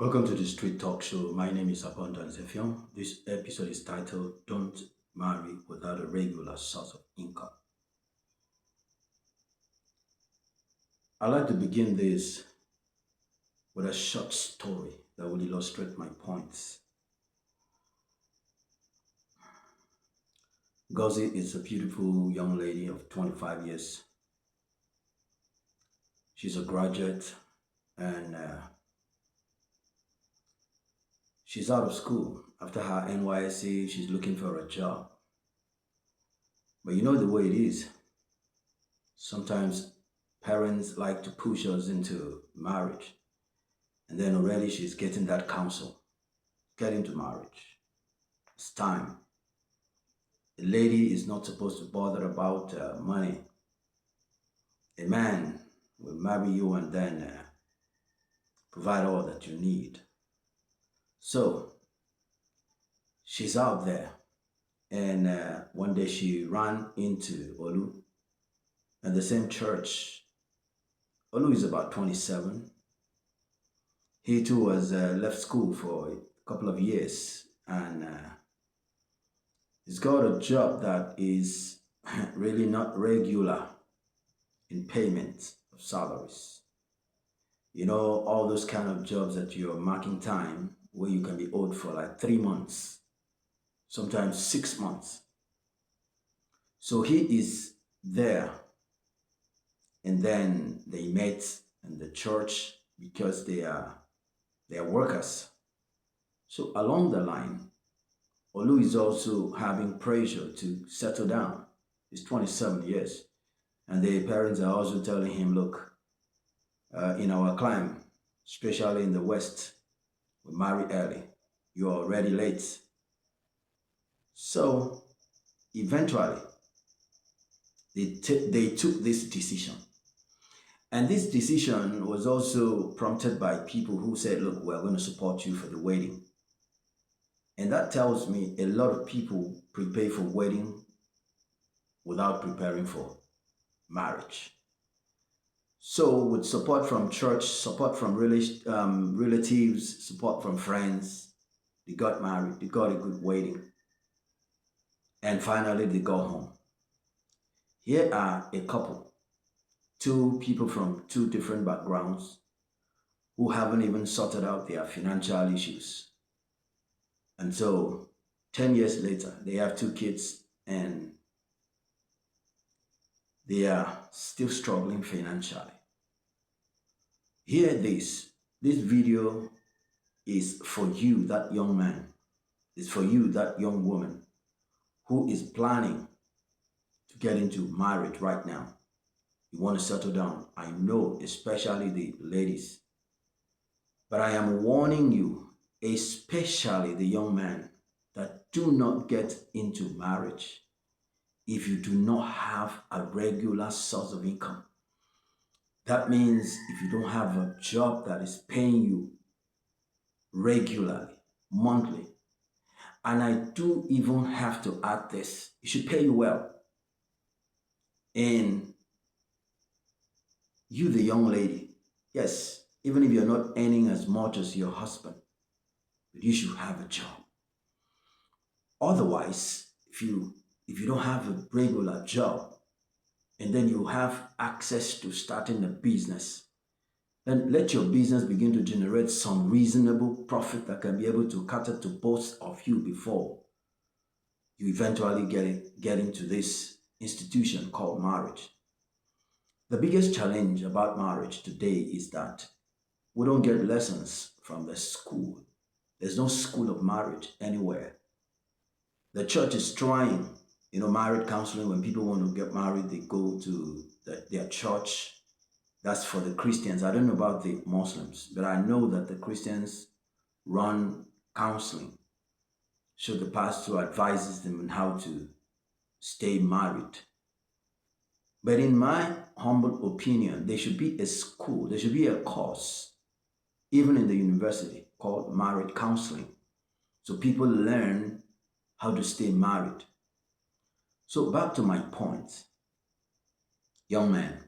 Welcome to the Street Talk Show. My name is Abundance Effiong. This episode is titled Don't Marry Without a Regular Source of Income. I'd like to begin this with a short story that will illustrate my points. Gozi is a beautiful young lady of 25 years. She's a graduate and she's out of school. After her NYSC, she's looking for a job. But you know the way it is. Sometimes parents like to push us into marriage, and then already she's getting that counsel. Get into marriage. It's time. The lady is not supposed to bother about money. A man will marry you and then provide all that you need. So she's out there, and one day she ran into Olu at the same church. Olu is about 27. He too was left school for a couple of years, and he's got a job that is really not regular in payment of salaries. You know, all those kind of jobs that you're marking time where you can be owed for like 3 months, sometimes 6 months. So he is there, and then they met in the church because they are workers. So along the line, Olu is also having pressure to settle down. He's 27 years. And the parents are also telling him, look, in our climate, especially in the West, we marry early. You're already late. So eventually, they took this decision. And this decision was also prompted by people who said, look, we're going to support you for the wedding. And that tells me a lot of people prepare for wedding without preparing for marriage. So with support from church, support from relatives, support from friends, they got married, they got a good wedding. And finally, they got home. Here are a couple, two people from two different backgrounds who haven't even sorted out their financial issues. And so 10 years later, they have two kids and they are still struggling financially. Hear this. This video is for you, that young man. It's for you, that young woman who is planning to get into marriage right now. You want to settle down. I know, especially the ladies. But I am warning you, especially the young man, that do not get into marriage if you do not have a regular source of income. That means if you don't have a job that is paying you regularly, monthly, and I do even have to add this, it should pay you well. And you, the young lady, yes, even if you're not earning as much as your husband, but you should have a job. Otherwise, if you don't have a regular job, and then you have access to starting a business, then let your business begin to generate some reasonable profit that can be able to cater to both of you before you eventually get into this institution called marriage. The biggest challenge about marriage today is that we don't get lessons from the school. There's no school of marriage anywhere. The church is trying, marriage counseling. When people want to get married, they go to their church. That's for the Christians. I don't know about the Muslims, but I know that the Christians run counseling. So the pastor advises them on how to stay married. But in my humble opinion, there should be a school, there should be a course, even in the university, called marriage counseling. So people learn how to stay married. So back to my point, young man,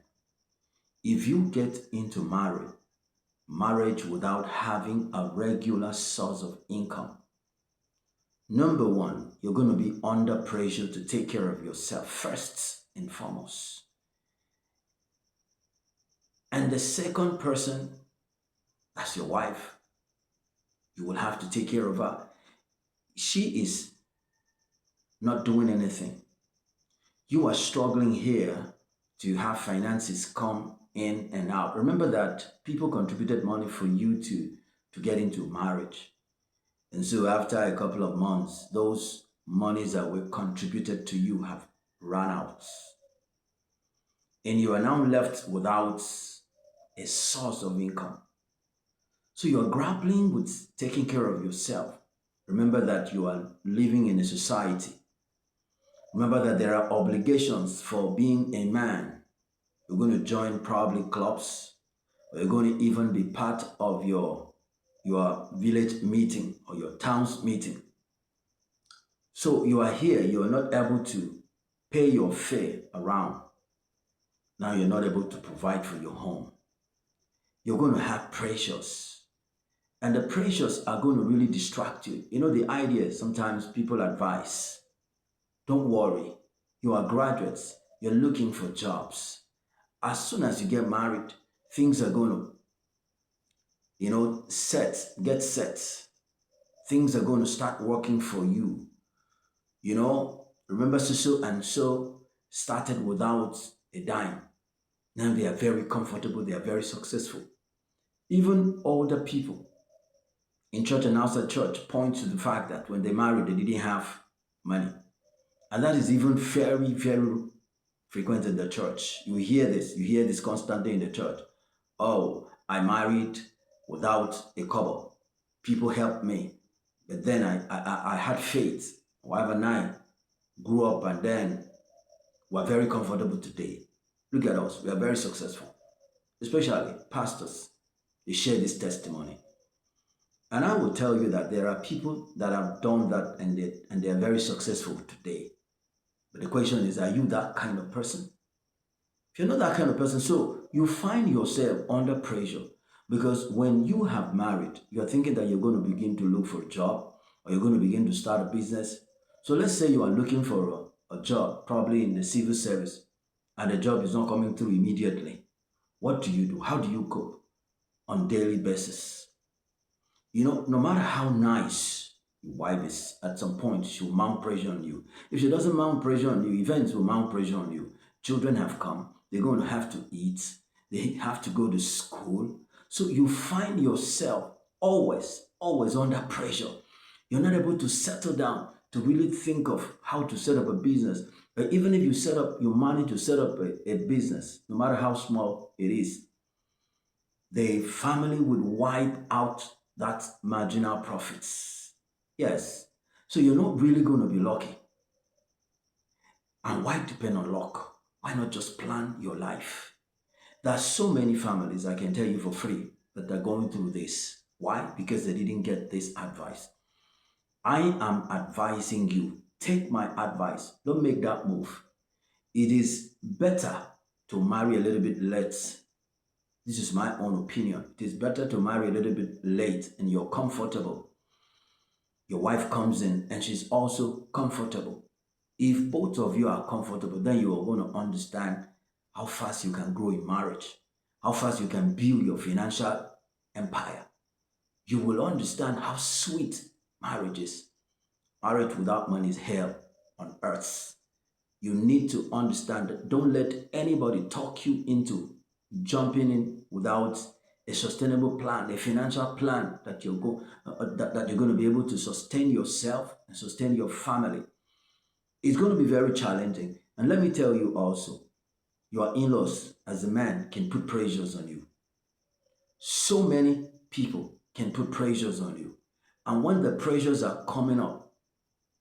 if you get into marriage marriage without having a regular source of income. Number one, you're going to be under pressure to take care of yourself first and foremost. And the second person, that's your wife, you will have to take care of her. She is not doing anything. You are struggling here to have finances come in and out. Remember that people contributed money for you to get into marriage. And so after a couple of months, those monies that were contributed to you have run out. And you are now left without a source of income. So you are grappling with taking care of yourself. Remember that you are living in a society. Remember that there are obligations for being a man. You're going to join probably clubs, or you're going to even be part of your village meeting or your town's meeting. So you are here, you are not able to pay your fare around. Now you're not able to provide for your home. You're going to have pressures. And the pressures are going to really distract you. You know, the idea sometimes people advise, don't worry, you are graduates, you're looking for jobs. As soon as you get married, things are going to, get set. Things are going to start working for you. Remember so and so started without a dime. Now they are very comfortable, they are very successful. Even older people in church and outside church point to the fact that when they married, they didn't have money. And that is even very, very frequent in the church. You hear this constantly in the church. Oh, I married without a kobo. People helped me. But then I had faith. Wife and I grew up and then we're very comfortable today. Look at us, we are very successful. Especially pastors, they share this testimony. And I will tell you that there are people that have done that and they are very successful today. But the question is, are you that kind of person? If you're not that kind of person, so you find yourself under pressure because when you have married, you're thinking that you're going to begin to look for a job or you're going to begin to start a business. So let's say you are looking for a job, probably in the civil service, and the job is not coming through immediately. What do you do? How do you cope on daily basis? No matter how nice your wife is, at some point she'll mount pressure on you. If she doesn't mount pressure on you, events will mount pressure on you. Children have come, they're going to have to eat, they have to go to school. So you find yourself always under pressure. You're not able to settle down to really think of how to set up a business. But even if you manage to set up a business, no matter how small it is, the family would wipe out that marginal profits. Yes. So you're not really going to be lucky. And why depend on luck? Why not just plan your life? There are so many families, I can tell you for free, that are going through this. Why? Because they didn't get this advice. I am advising you, take my advice. Don't make that move. It is better to marry a little bit late. This is my own opinion. It is better to marry a little bit late and you're comfortable. Your wife comes in and she's also comfortable. If both of you are comfortable, then you are going to understand how fast you can grow in marriage, how fast you can build your financial empire. You will understand how sweet marriage is. Marriage without money is hell on earth. You need to understand that don't let anybody talk you into jumping in without a sustainable plan, a financial plan that that you're going to be able to sustain yourself and sustain your family. It's going to be very challenging. And let me tell you also, your in-laws as a man can put pressures on you. So many people can put pressures on you. And when the pressures are coming up,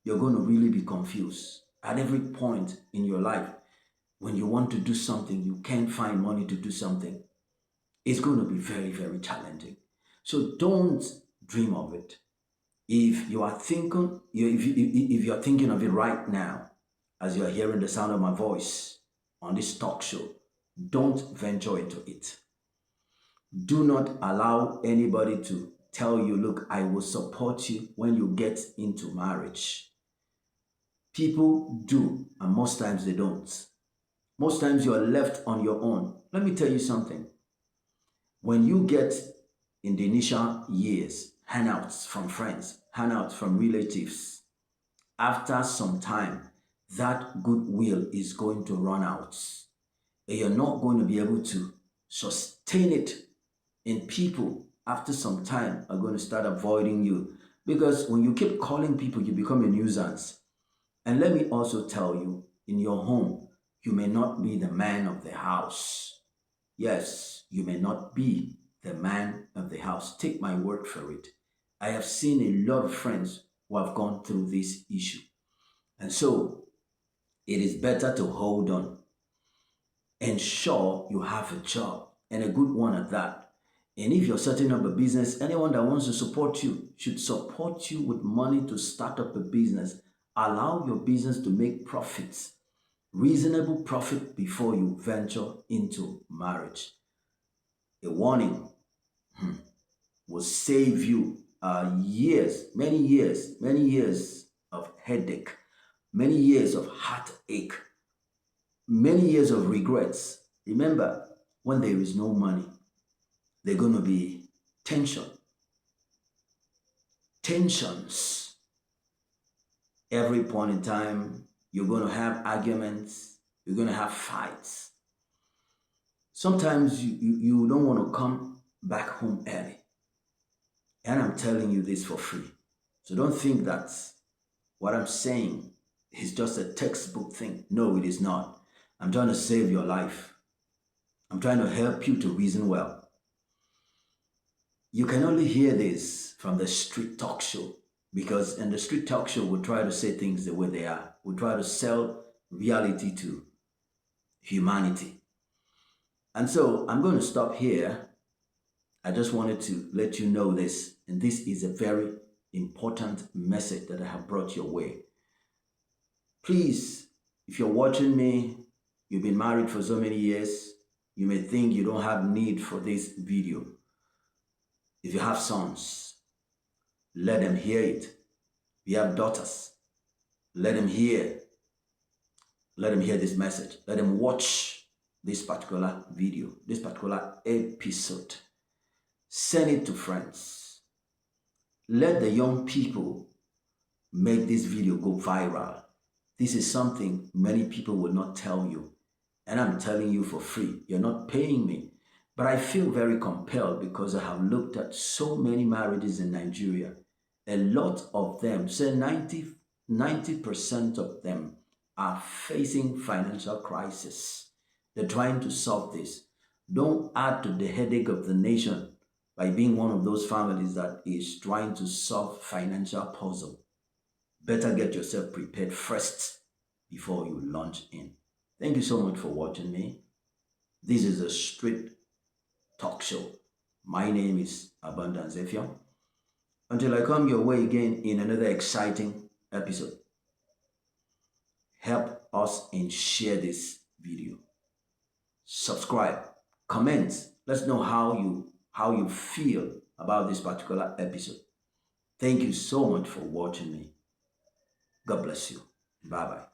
you're going to really be confused. At every point in your life, when you want to do something, you can't find money to do something. It's going to be very, very challenging. So don't dream of it. If you are thinking, if you're thinking of it right now, as you are hearing the sound of my voice on this talk show, don't venture into it. Do not allow anybody to tell you, look, I will support you when you get into marriage. People do, and most times they don't. Most times you are left on your own. Let me tell you something. When you get in the initial years, handouts from friends, handouts from relatives, after some time, that goodwill is going to run out. And you're not going to be able to sustain it. And people, after some time, are going to start avoiding you. Because when you keep calling people, you become a nuisance. And let me also tell you, in your home, you may not be the man of the house. Yes, you may not be the man of the house. Take my word for it. I have seen a lot of friends who have gone through this issue. And so it is better to hold on. Ensure you have a job and a good one at that. And if you're setting up a business, anyone that wants to support you should support you with money to start up a business. Allow your business to make profits, reasonable profit before you venture into marriage. A warning will save you many years of headache, many years of heartache, many years of regrets. Remember, when there is no money, there's going to be tensions. Every point in time, you're going to have arguments, you're going to have fights. Sometimes you don't want to come back home early. And I'm telling you this for free. So don't think that what I'm saying is just a textbook thing. No, it is not. I'm trying to save your life. I'm trying to help you to reason well. You can only hear this from the street talk show, because in the street talk show, we try to say things the way they are. We try to sell reality to humanity. And so I'm going to stop here. I just wanted to let you know this, and this is a very important message that I have brought your way. Please, if you're watching me, you've been married for so many years, you may think you don't have need for this video. If you have sons, let them hear it. If you have daughters, let them hear this message. Let them watch this particular video, this particular episode. Send it to friends. Let the young people make this video go viral. This is something many people will not tell you. And I'm telling you for free. You're not paying me. But I feel very compelled because I have looked at so many marriages in Nigeria. A lot of them, say 90% of them are facing financial crisis. They're trying to solve this. Don't add to the headache of the nation by being one of those families that is trying to solve financial puzzle. Better get yourself prepared first before you launch in. Thank you so much for watching me. This is a street talk show. My name is Abundance Effiong. Until I come your way again in another exciting episode, help us and share this video. Subscribe, comment. Let's know how you feel about this particular episode. Thank you so much for watching me. God bless you. Bye-bye.